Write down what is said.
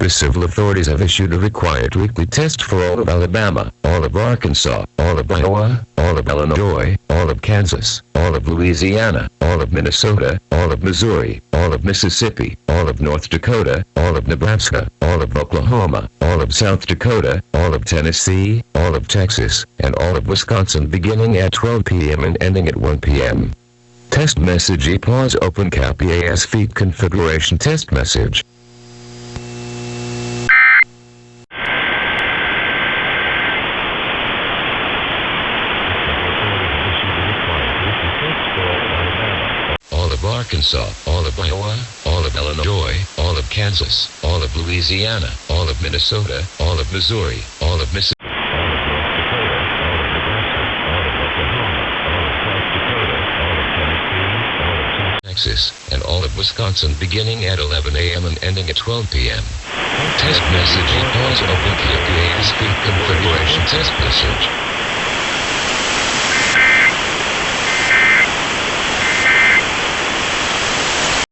The civil authorities have issued a required weekly test for all of Alabama, all of Arkansas, all of Iowa, all of Illinois, all of Kansas, all of Louisiana, all of Minnesota, all of Missouri, all of Mississippi, all of North Dakota, all of Nebraska, all of Oklahoma, all of South Dakota, all of Tennessee, all of Texas, and all of Wisconsin beginning at 12 p.m. and ending at 1 p.m. Test message EAPAWS open cap EAS feed configuration test message. All of Arkansas, all of Iowa, all of Illinois, all of Kansas, all of Louisiana, all of Minnesota, all of Missouri, all of Mississippi, all of North Dakota, all of Nebraska, all of Oklahoma, all of South Dakota, all of Tennessee, all of Texas, and all of Wisconsin beginning at 11 a.m. and ending at 12 p.m. Test message EAPAWS open cap EAS feed configuration test message.